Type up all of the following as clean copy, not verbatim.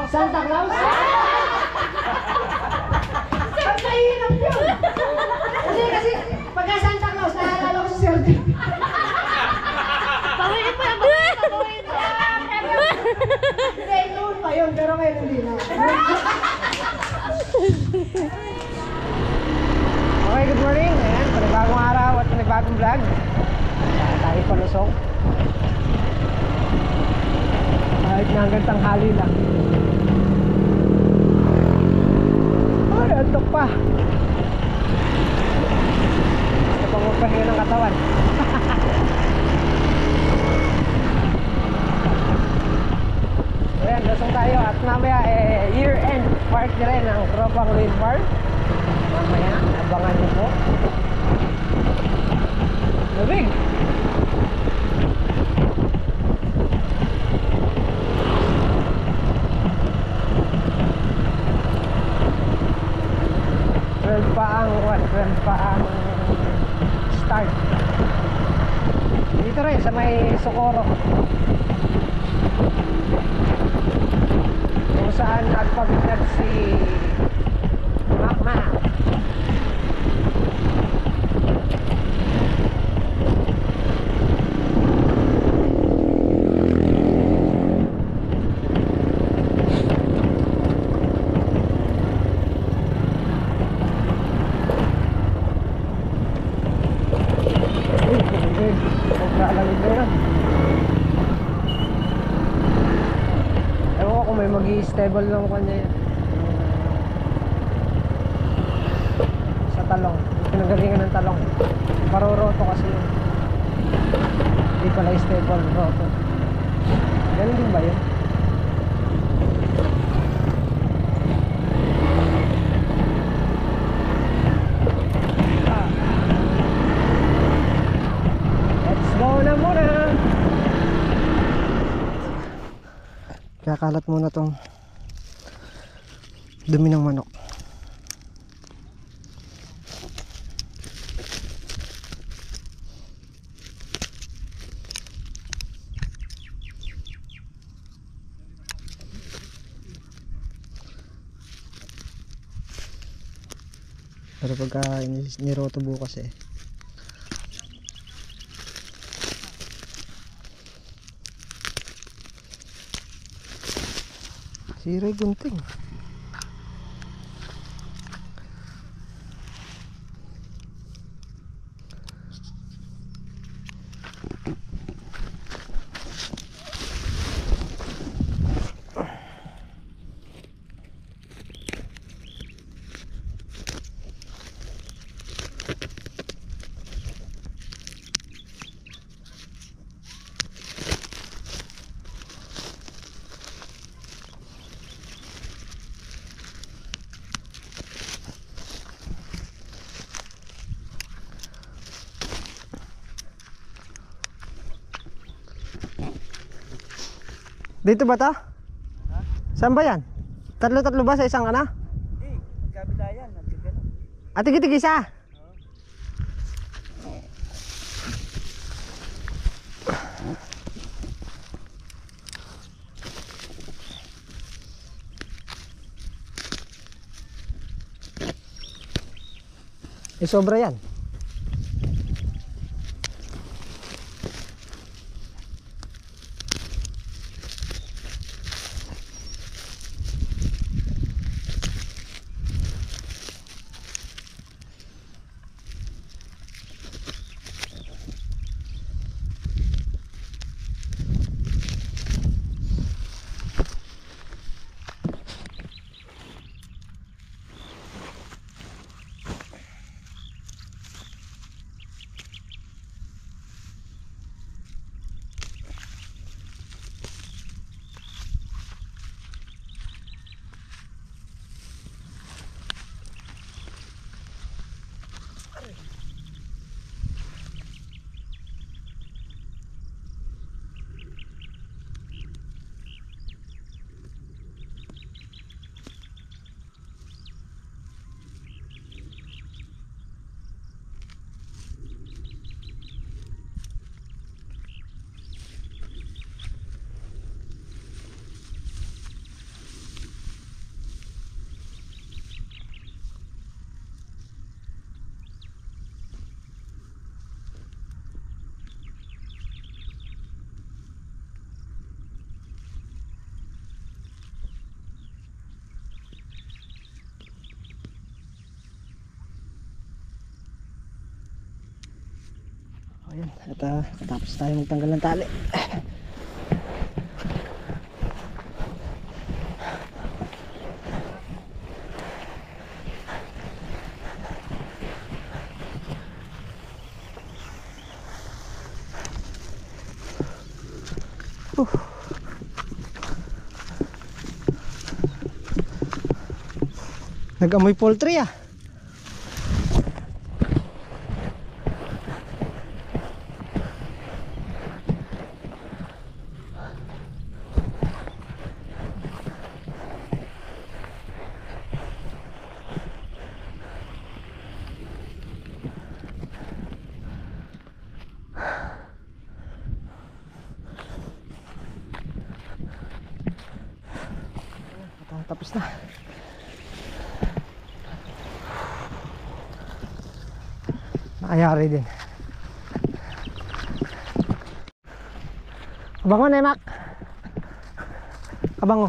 Santa Claus? Pagkahirap yun! Kasi pagka Santa Claus, naalala ko si Selby. Pawin mo yung mga pawin mo. Hindi, noon pa yun, pero ngayon hindi na. Okay, good morning. Ayan, panibagong araw at panibagong vlog. Tayo palusong. Kahit na hanggang tanghali lang. Ay, antok pa. Gusto pang magpahinga ng katawan. Ayan, lasong tayo at mamaya year-end park na rin ang Tropang Wind Farm. Mamaya, abangan niyo po. Labig! Pa ang start dito rin sa may Socorro kung saan nagpabigyan si Mama. Ewan ko kung may mag-i-stable lang kanya yan sa talong, pinagalingan ng talong, paroroto kasi yun, hindi pala i-stable roto. Ganun din ba yun? Kakalat muna tong dumi ng manok. Pero pagka niroto bukas Siray gunting. Dito ba to? Ha? Saan ba yan? Tatlo-tatlo ba sa isang ana? Hindi, kabila yan. At tigit-tigisa? Sobra yan. Ayan. At tapos tayo magtanggal ng tali. Nag-amoy poultry ah. Tapos na. Nakayari din. Abango na Mac. Abango.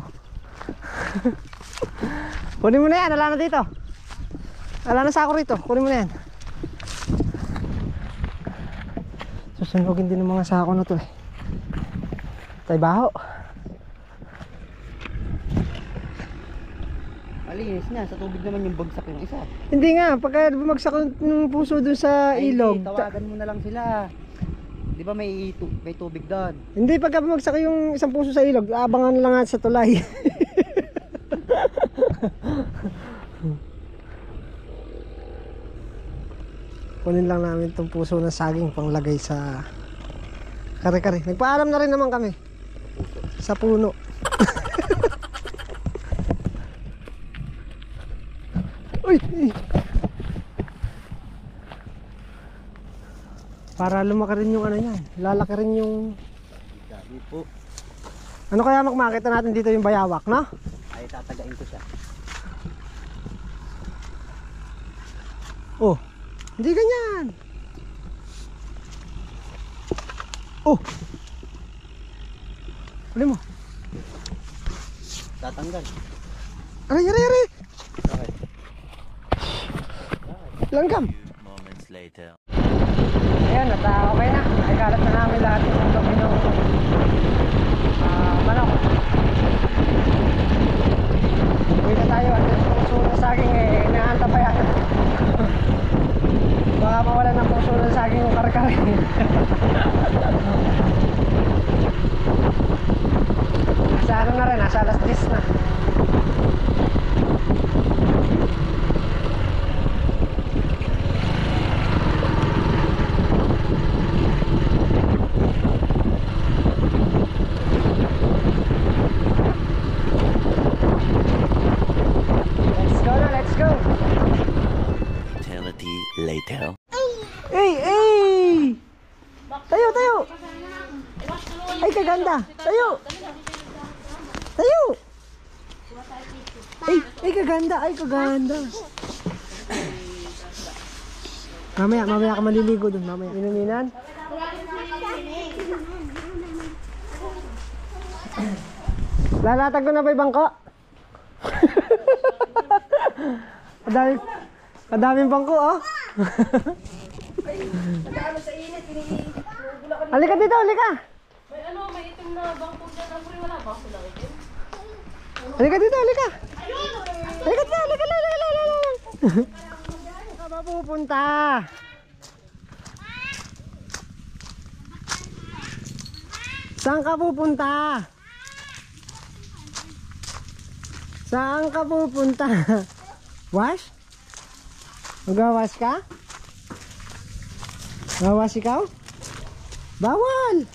Kunin mo na yan, wala na dito. Wala na sako rito, kunin mo na yan. Susunugin din ng mga sako na to eh. Tay baho. Malinis na, sa tubig naman yung bagsak yung isa. Hindi nga, pagka bumagsak ng puso dun sa Ay, ilog. hindi, tawagan mo na lang sila. Di ba may tubig doon? Hindi, pagka bumagsak yung isang puso sa ilog, abangan lang nga sa tulay. Kunin lang namin itong puso ng saging panglagay sa kare-kare. Nagpaalam na rin naman kami sa puno. Uy! Para lumaki rin yung ano yan. Lalaki rin yung... Dami po. Ano kaya makita natin dito yung bayawak, no? Ay, tatagain ko siya. Oh, hindi ganyan. Oh. Huli mo. Tatanggal. Aray, aray, aray. Okay. Langgam. Moments later. Ayan, at okay na. Nakikalat na namin lahat yung gabi ng manok. Uwi na tayo at yung puso ng saging eh, inaanta pa yan. Baka mawala ng puso ng saging yung kare-kare. Nasa ano na rin, nasa alas 10 na. Eternity later. Hey, hey! Tayo, tayo! Ay, kaganda! Tayo! Tayo! Ay, kaganda! Ay, kaganda! Mamaya ka maliligo dun, mamaya. Inuminan? Lalatag ko na ba yung bangko? Kadaming bangko, oh. Halika dito, halika. May itim na bangko dyan. Ang wala ba sila itim? Halika dito, halika. Halika dito, halika. Saan ka pupunta? Saan ka pupunta? Saan ka pupunta? Wash? Mag-wash ka? Mag-wash ikaw? Bawal!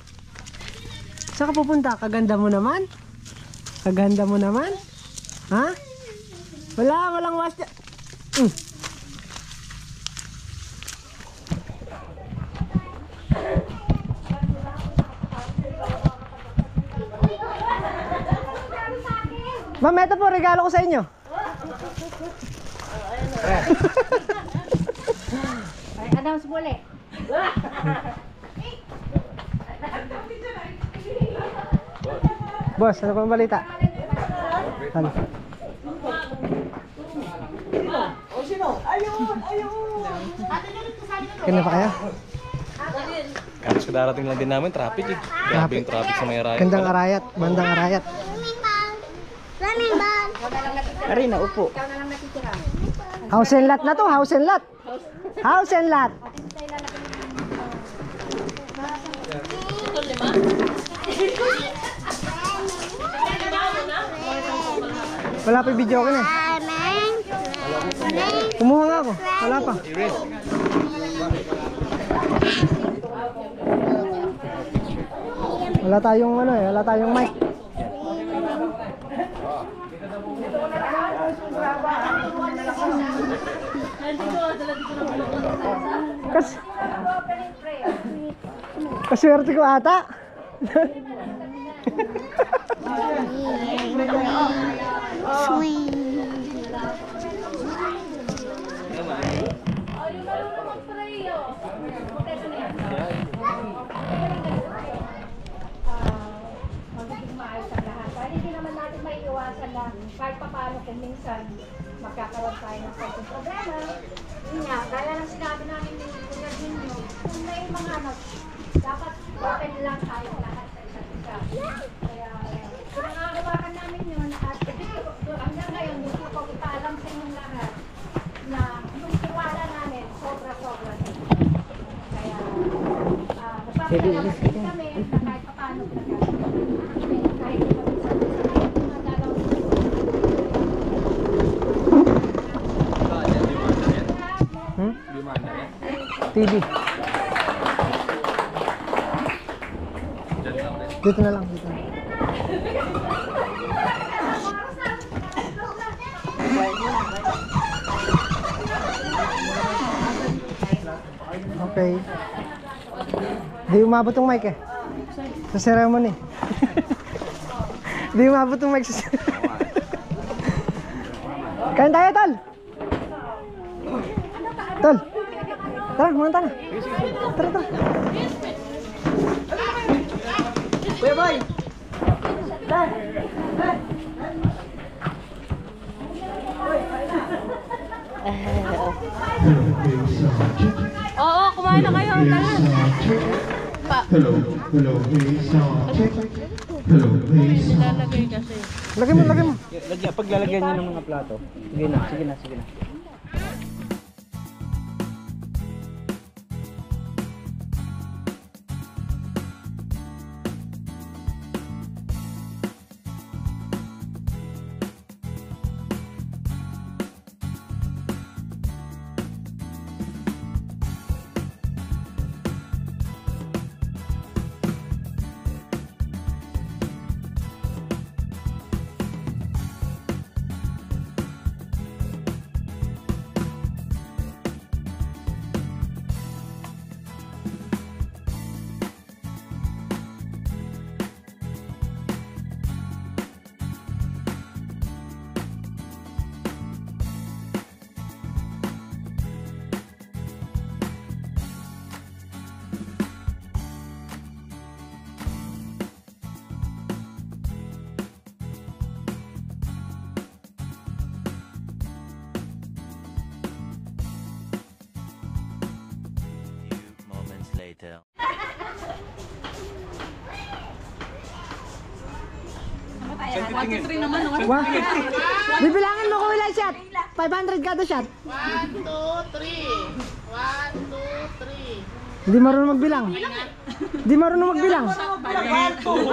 Saan ka pupunta? Kaganda mo naman? Kaganda mo naman? Ha? Walang wash dyan. Ma'am, ito po, regalo ko sa inyo. Ay, announce mo ulit. Boss, ano pang balita? Ano? O sino? Ayun! Kaya pa kayo? Karos darating lang din namin, traffic eh. Grabe yung traffic sa may Arayat. Gandang Arayat, bandang Arayat. Karina, upo. House and lot na to, house and lot. House and lot. Wala pa yung video ko na eh. Kumuha nga ako, wala pa. Wala tayong ano eh, wala tayong mic. Kaswerte ko ata. Magiging maayos ang lahat. Dahil hindi naman natin maiiwasan na kahit papaano kung minsan magkakaroon tayo ng konting problema. Yun nga, gaya ng sinabi namin ni Kuya Junyo, kung may mga dapat open lang tayo lahat sa isa't isa. Kaya, pinangahawakan namin yun at hanggang ngayon, gusto ko ipaalam sa inyong lahat na yung tiwala namin, sobra-sobra. Kaya, nagpapalalakas kami na kahit papaano kahit TV. Dito na lang, dito na. Okay. Di umabot yung mic eh. Sa ceremony. Di umabot yung mic sa Kain tayo, Tol! Tol! Tara, muna na. Tara, tara. Kuya Boy! Oo, kumain na kayo. Hello, hello, hey, sound check. Hello, hey, sound. Nilalagay kasi. Lagay mo, lagay mo. Paglalagyan niyo ng mga plato. Sige na, sige na, sige na. Few moments later. Wow. Bibilangin mo kung ilan shot. 500 kada shot. 1, 2, 3. 1, 2, 3. Hindi marunong magbilang. Hindi marunong magbilang. 1, 2,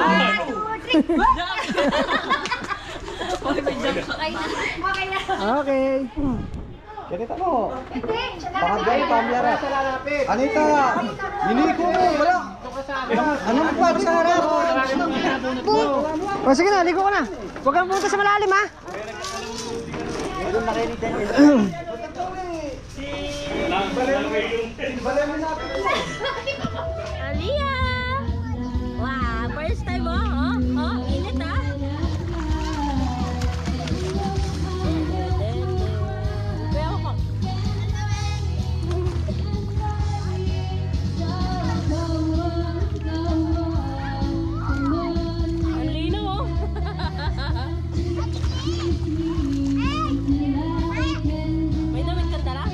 3. Okay. Kita mo. Pakagay, pamilya. Anita, hiniko mo, wala. Ano mo pa sa harap? O sige na, ligo ko na. Huwag kang pumunta sa malalim ha. Meron na kayo ni Daniel. Alia! Wow, first time mo, oh, init ah. Kuya ako. Ang linaw oh. May damit ka tara?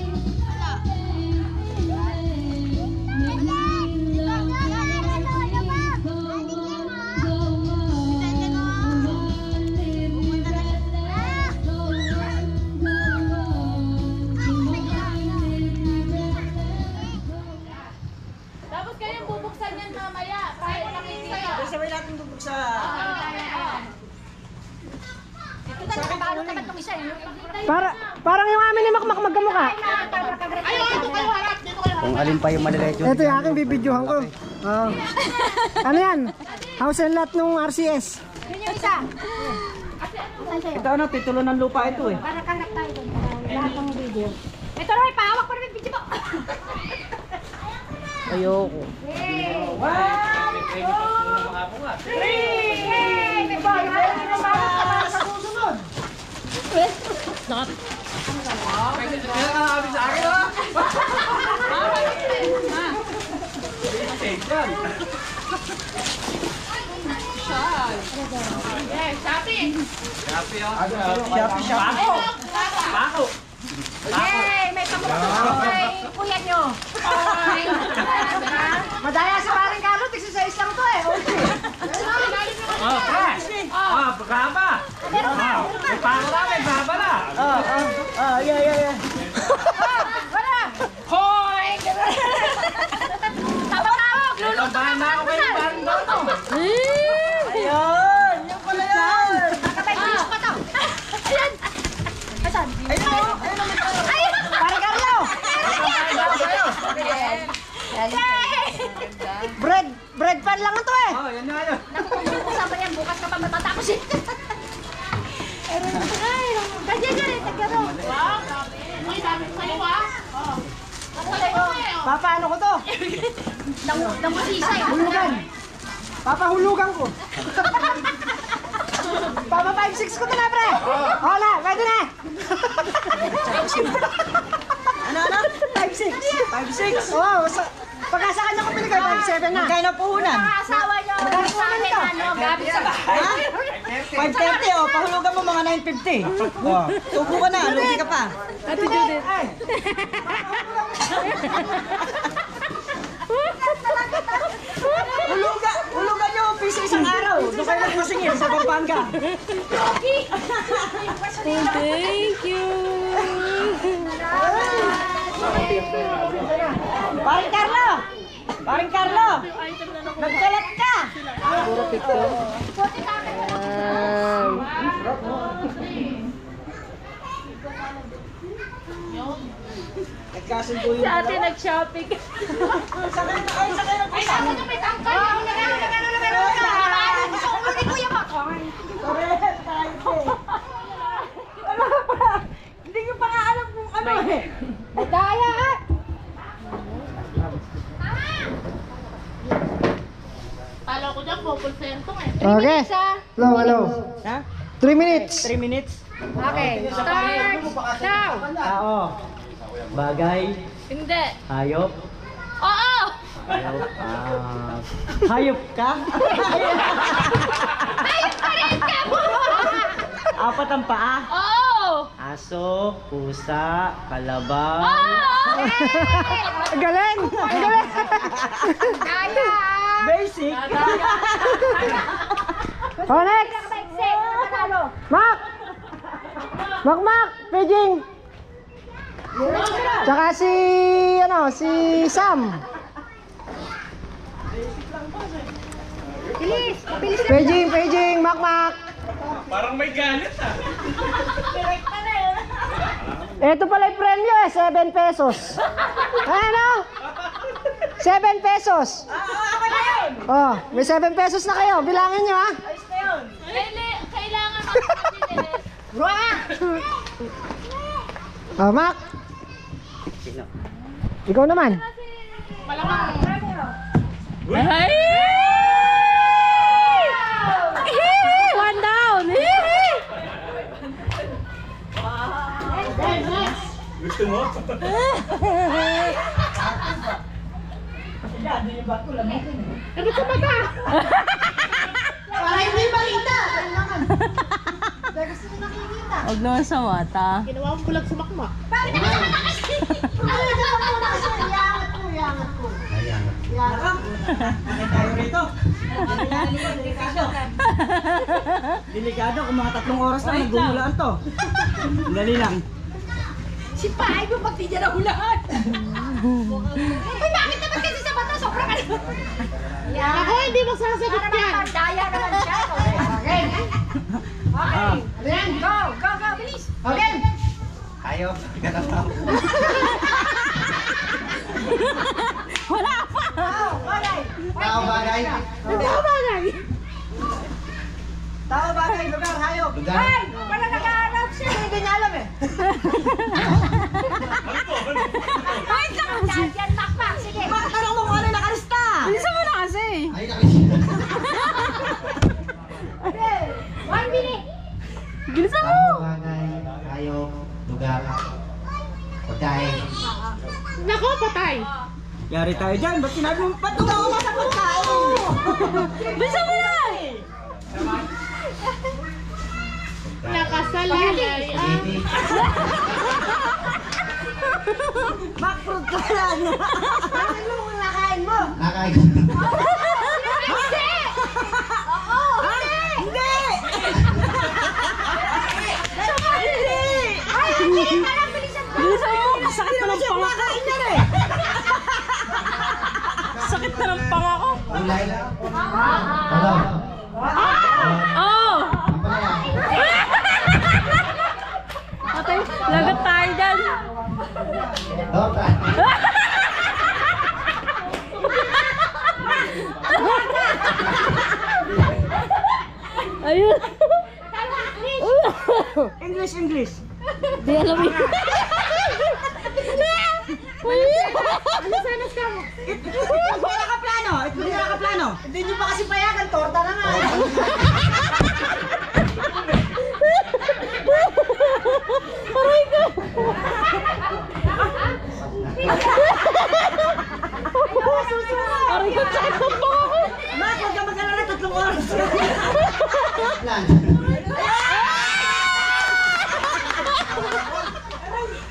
Wala. nakabalot naman itong isa. Parang yung amin ni Makmak magkamukha. Ayo, ito kayo harap. Dito kayo harap. Kung alin pa yung maliliit yun. Ito yung aking bibidyohan ko. Oh. Ano yan? House and lot nung RCS. Yun yung isa. Ito ano, titulo ng lupa ito eh. Para kaharap tayo doon. Lahat ng video. Ito Roy, pahawak pa rin yung video mo. Ayoko. May ball. Sa susunod. Yay! May pamukha kay kuya nyo. Madaya sa paring Carlo, tigsa-6 lang to eh. Wala! Hoy! Tawag-tawag! Lulutan na ako kayo parang doon. Ayun! Yung pala yan! Kakabay ko yung pa to. Ayan! Asan? Ayun! Paring Carlo! Bread pan lang ito eh. Oh, yan na yun. Naku, yan. Bukas ka pa matatapos eh. Ay, kanya dyan eh. Tagano. Wow, dami. Uy, dami kayo ah. Papaano ko to? Namusisay. Hulugan. Papahulugan ko. Papa 5'6" ko to na, pre. Hola, pwede na. Ano? 5'6". 5'6"? Oo. Pagka sa kanya ko pinigay, 5'7" na. Magkano puhunan? Mga asawa nyo. Sa akin ano, gabi sa bahay. 530 oh, pahulugan mo mga 950. Oh, tubo ka na, lugi ka pa. Ate Judith. Hulugan nyo, piso isang araw. Doon kayo nagmasingin sa Pampanga. Thank you. Paring Carlo! Paring Carlo! Nagkalat ka! Nagkasundo yun. Sa atin nag-shopping. Sakay na Ay, sabi nyo may tangkay. Gusto ko ni Kuya Makoy. Hindi ko pa nga alam kung ano eh. Madaya ha. Talo ko dyan, bubble sentong eh. Okay. Hello. Ha? 3 minutes. 3 minutes? Okay, start now. Tao. Bagay. Hindi. Hayop. Oo! Hayop. Hayop ka? Apat ang paa. Oo! Aso, pusa, kalabaw. Galing! Galing! Kaya. Basic. Oh, next! Mak! Mak! Paging! Tsaka si Sam. Bilis! Mabilis lang. Paging! Mak! Parang may galit ah. Ito pala yung premyo eh, 7 pesos. Ano? 7 pesos. Oh, may 7 pesos na kayo. Bilangin nyo ha. Kailangan mag-bilis. Oh, Mac. Ikaw naman. Ay! One down! Gusto mo? Ano sa mata? Para hindi makita. Gusto ko nakikita. Huwag naman sa mata. Ginawa ko bulag sumakmak. Bakit ako sa mata kasi? Ano yung sa mata kasi? Iangat ko. Ano tayo rito? Delikado kung mga 3 oras na maghuhulaan to. Dali lang. Si Pahay mo pag di niya nahulaan. Uy, bakit naman kasi sa mata? Sobrang ano. Ako, hindi magsasagot Para yan. naman, daya naman siya. Okay. Okay. Then, go. Hayop. Tao. Wala pa! Tao bagay. Tao bagay, lugar, hayop. Lugar. Wala nag-aarap siya. Hindi niya alam eh. Wait lang kasi! Yan, makmak. Sige. Bakit tanong mo kung ano yung nakalista? Bilisan mo na kasi! Ay, nakikita. Okay. 1 minute. Bilisan mo! Tao bagay. Hayop. Lugar. Pagkain. Nako, patay. Yari tayo dyan, ba't sinabi mo patugaw ka sa pagkain? Bilisan mo na! Nakasalalay. Baby. Backfruit ka lang. Bakit mo kung nakain mo? Nakain. Hindi! Oo! Hindi! Hindi! Ay, hindi! Parang bilisan mo! Bilisan mo! Sakit na ng panga ko! Makain na rin. Sakit na ng panga ko! Kulay. Ano? Oo! Ang palaya. Patay! Lagat tayo dyan! Dota. Ayun! English, English. Di alam yun! Ito ba nakaplano? Ito ba nakaplano? Hindi nyo pa kasi payagan, torta na nga. Aray ko! Aray ko! Sakit ng panga ko! Ma, huwag ka mag-alala, 3 oras. Plan.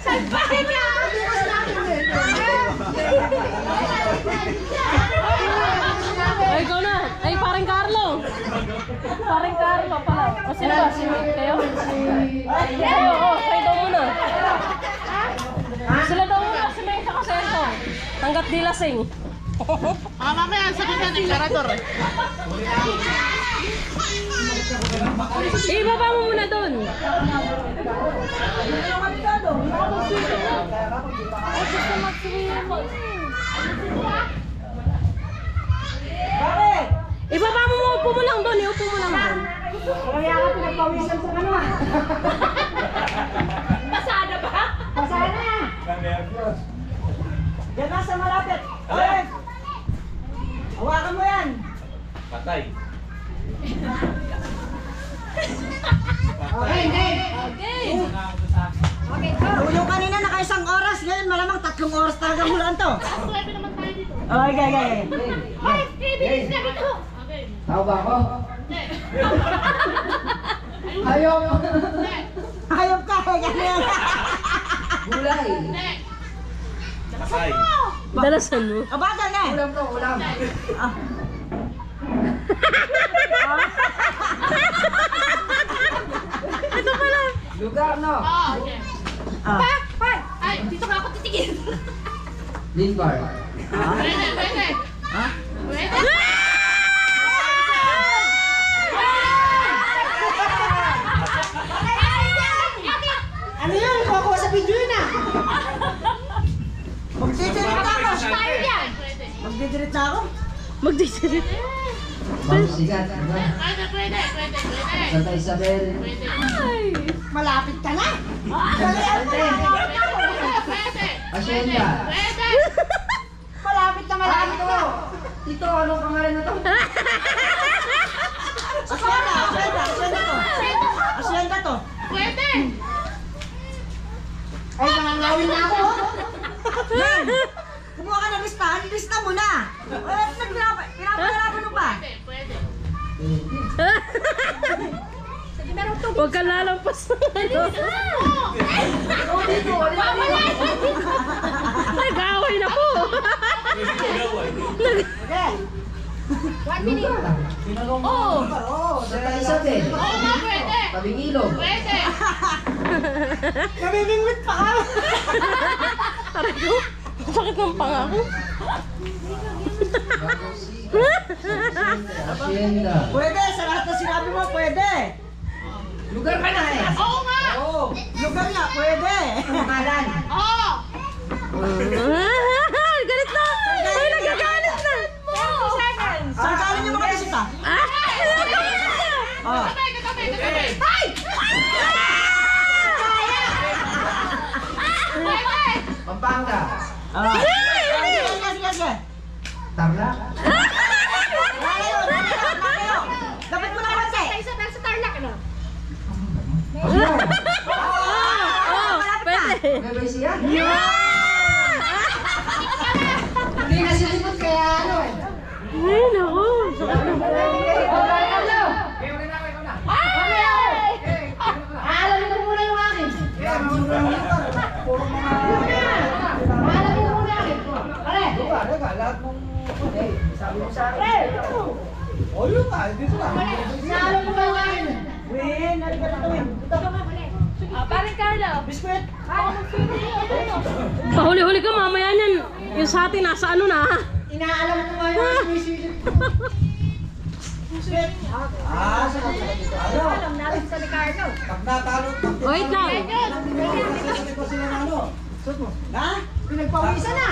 Salbahin niya! Ay, ikaw na! Ay, parang Carlo! Parang Carlo pala. O, sino ba? Si Teo? Teo, kayo daw muna. Sila daw muna, si May sa kasento. Hanggat di lasing. Mamaya, sabi niya, deklarador eh. Ibaba mo muna dun. Bakit? Ibaba mo, upo mo lang dun. Iupo mo lang dun. Kaya ka pinagpawisan sa ano ah. Pasada ba? Pasana. Yan na sa malapit. Okay. Hawakan mo yan. Patay. Okay, game. Okay, go! Yung kanina naka 1 oras, ngayon malamang 3 oras talaga mulaan to. Pwede naman tayo dito. Okay. Hoy, 3 minutes na dito! Tao ba ako? Hayop. Hayop ka, ganyan. Gulay. Patay. Dalasan mo. Kabagal na eh. Ulam to, ulam. Ito pala. Lugar, no? Oh, okay. Hoy! Ay, dito ka ako titigil! Linbar. Pwede, pwede. Pwede. Ano yun? Kukuha sa video yun ah. Magdidirit na ako. Tayo yan! Pwede. Magdidirit na ako. Magdidirit. Mamsigat. Pwede, pwede, pwede, pwede. Santa Isabel. Pwede. Ay. Malapit ka na. Pwede. Pwede. Hacienda. Pwede. Malapit na malapit ko. Ito, anong pangalan na to? Asyenda to. Asyenda to. Pwede. Ay, nangangawin na ako. Man, kumuha ka ng listahan, lista mo na. Pinapagalaban mo pa. Pwede, pwede. Huwag ka lalampas. Nag-away na po. Okay. 1 minute! Oo. Santa Isabel. Oo nga, pwede. Tabing ilog. Pwede. Namimingwit pa ka. Aray ko. Sakit ng panga ko. Hacienda. Pwede, sa lahat na sinabi mo, pwede. Lugar ka na eh. Oo nga. Oo. Lugar nga, pwede. Pangalan. Oo. Galit na! Ay, nagagalit na! 30 seconds. Saan niyo mga bisita? Oh. Pampanga. Sige. Tarlac. Dapat mo na kasi. Sa Tarlac, ano? Pwede! Hindi na sinipot kaya ano eh. Ay, naku! Aalamin ko muna yung akin. Aalamin ko muna yung akin. Pare! Lahat mong... Sabi mo sa akin. O yun ka, dito lang. Aalamin ko ba yung akin? Win, halika na Win. Parang Carlo! Biskuit. Pahuli-huli ka mamaya niyan. Yung sa atin nasa ano na. Inaalam ko nga yung sumisigit. Biskuit. Sagot ka dito. Ano? Alam natin sa ni Carlo. Pag natalo, Wait lang. sasabi ko sila ng ano. Suot mo. Ha? Pinagpawisan na.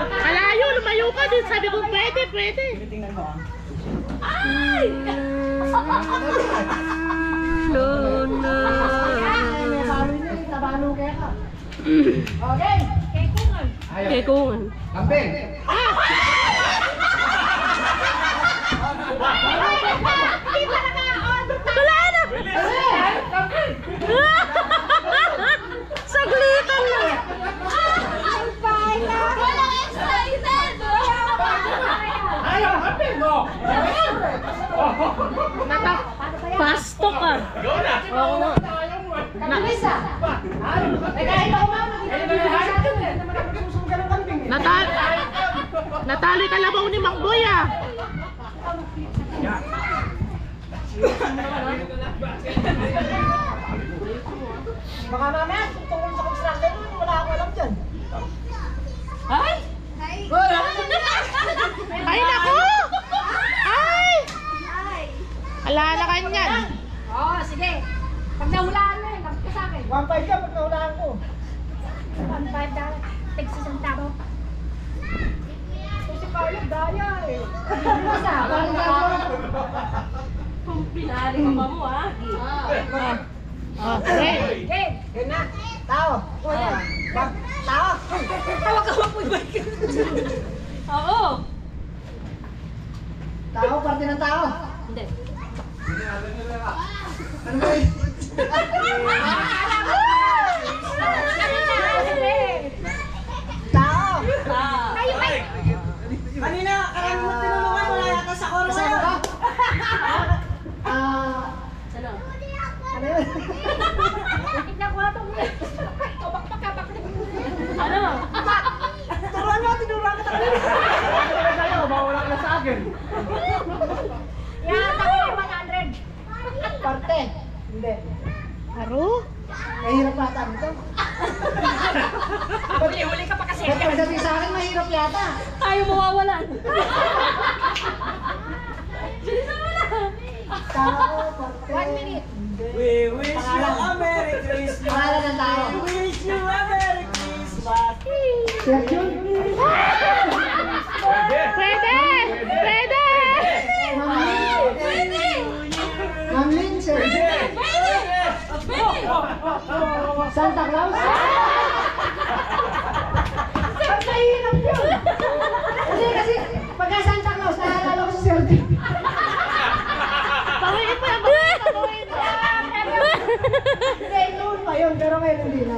Malayo, lumayo ka din. Sabi ko, pwede. Tingnan mo ah. Luna. Okay. Kekungan. Kekungan. Kambing. Hindi pa naka-order tayo. Wala na! Saglitan na! Walang excited! Ayaw, kambing mo. Pasto ka! Oo nga. Nabilis ah. Nagkahit ako mama. Natali ka labaw ni Macboy ah. Baka mamaya, tungkol sa construction, wala ako alam dyan. Ay! Ay, naku! Ay! Alala ka niyan. Oo, sige. Pag nahulaan mo, lapit ka sa akin. 1.5 ka pag nahulaan ko. 1.5 daw. Tigsa isang tabo. Si Carlo, daya eh. Bilis ah. Walang gagawin. Pinali ka pa mo ha? Okay. Game. Yan na. Tao. Tao. Tawag ka mapuibay ka. Oo! Tao, parte ng tao. Hindi. Ano ba eh? Tao. Kanina, karami mo tinulungan, wala yata sa oras na yun. Ano? Ano yun? Tignan ko ito. Kabak. Ano? Turuan mo, tinuruan ka talaga. Sa'yo, mawala ka na sa akin. Yan, tapos yung 100. Parte. Hindi. Aro? Mahirap ata nito. Huli ka pa kasi. Ba't pagdating sa akin, mahirap yata. Ayaw mawawalan. Bilisan mo na! Tao, parte. 1 minute. We wish you a Merry Christmas. Pangalan ng tao. We wish you a Merry Christmas. Sergio? Pwede! Pwede! Ma'am Lynn, Sergio. Santa Claus? Ang mahirap yun. Kasi pagka Santa Claus, naalala ko si Sergio. Pawiin mo yung Hindi, noon pa yun, pero ngayon hindi na.